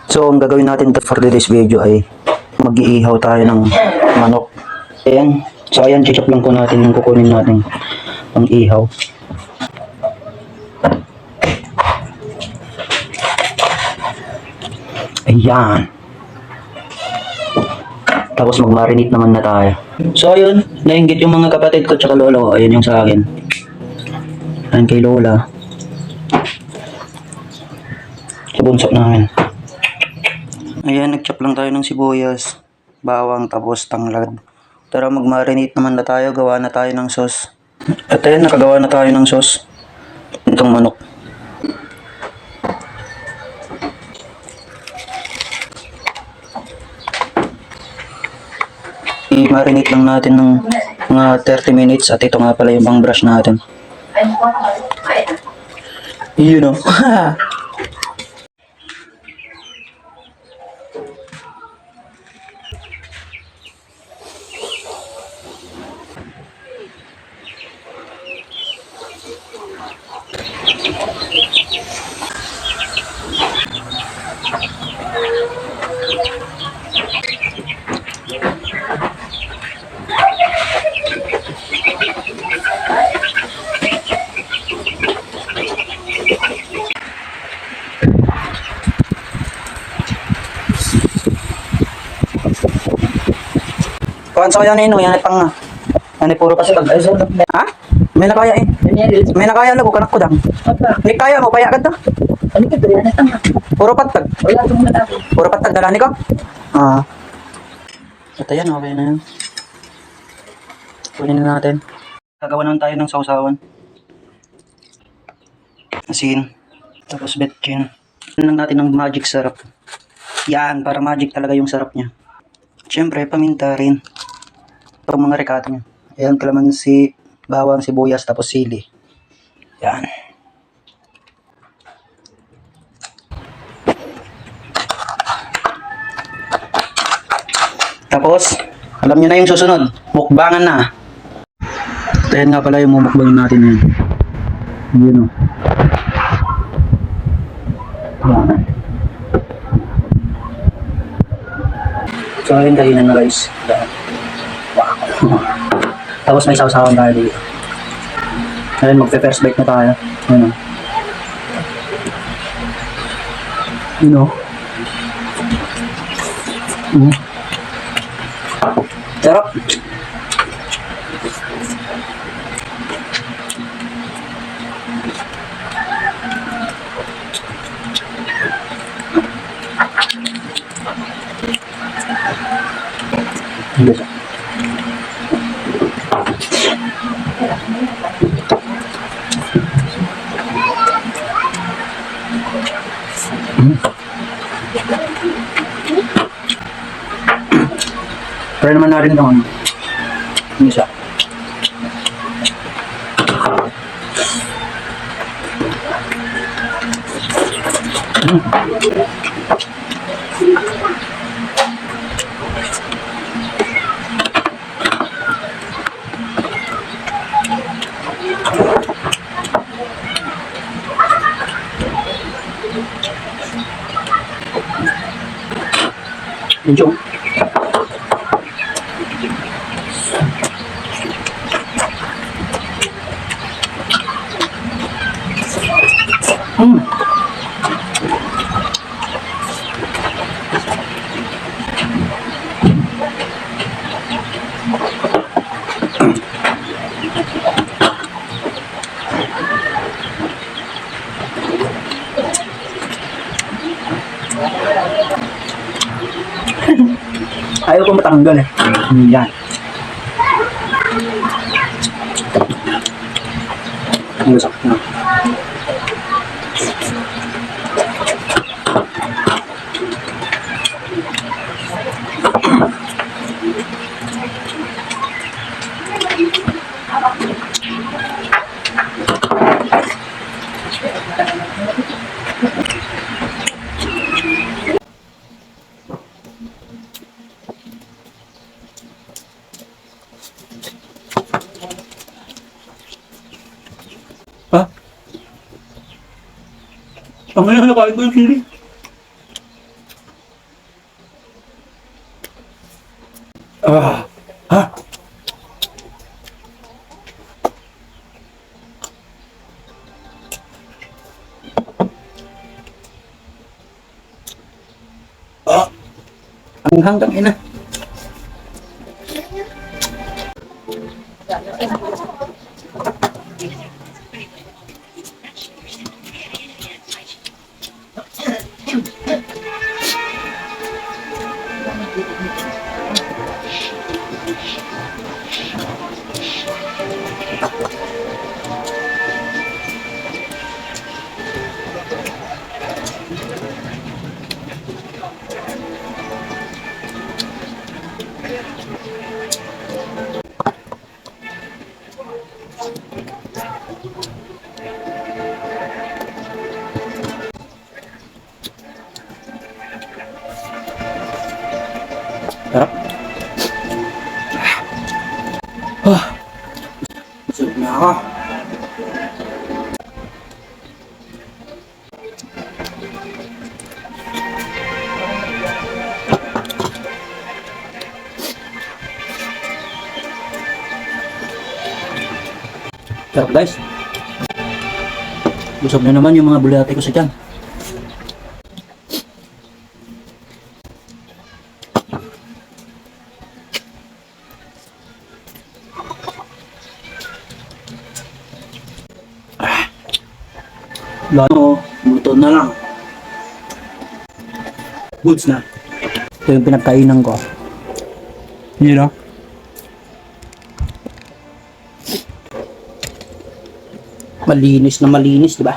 So, ang gagawin natin for today's video ay mag-iihaw tayo ng manok. Ayan. So, ayan, chichop lang po natin yung kukunin natin pang ihaw. Ayan. Tapos mag-marinate naman na tayo. So, ayun. Nainggit yung mga kapatid ko tsaka lola ko. Ayun yung sa akin. Ayan kay lola. Sa bunso namin. Ayan, nag-chop lang tayo ng sibuyas, bawang, tapos tanglad. Tara, mag-marinate naman na tayo. Gawa na tayo ng sauce. At ayan, nakagawa na tayo ng sauce. Itong manok. I-marinate lang natin ng mga 30 minutes. At ito nga pala yung pang brush natin. You know. Kuhan sa kaya na ino, yan ay pang ano puro pasipag. Ha? May nakaya eh. May nakaya lago, kanak ko dang. Hindi kaya mo, paya agad na. Puro patag. Puro patag, dalani ko? Ah. At ayan, okay na yan. Kunin na natin. Gagawa naman tayo ng sausawan. Asin. Tapos betchin. Kunin lang natin ng magic syrup. Yan, para magic talaga yung sarap niya. Siyempre, paminta rin. Itong mga rekato niya. Ayan, kalamansi, bawang, sibuyas, tapos sili. Yan. Tapos, alam niyo na yung susunod. Mukbangan na. Ayan nga pala yung mumukbangin natin yan. Yun o. Yan. So, ayun tayo na guys. Wow. Tapos may sausawan tayo dito. Ayun, magpe-first bite na tayo. Ayun o. Yun o. Sarap. Yes. Try naman na rin itong isa. Medyo. Ayaw ko matanggal eh. Yan. Ang sakit na. Ha? Ang ngayon nakain ko yung sili. Ah. Ha? Ah. Ang hanggang ina. Sarap. Ah. Busog na ako. Sarap guys. Busog na naman yung mga bulate ko sa tiyan. Lalo, luto na lang. Goods na. Ito yung pinagkainan ko. You know? Malinis na malinis, di ba?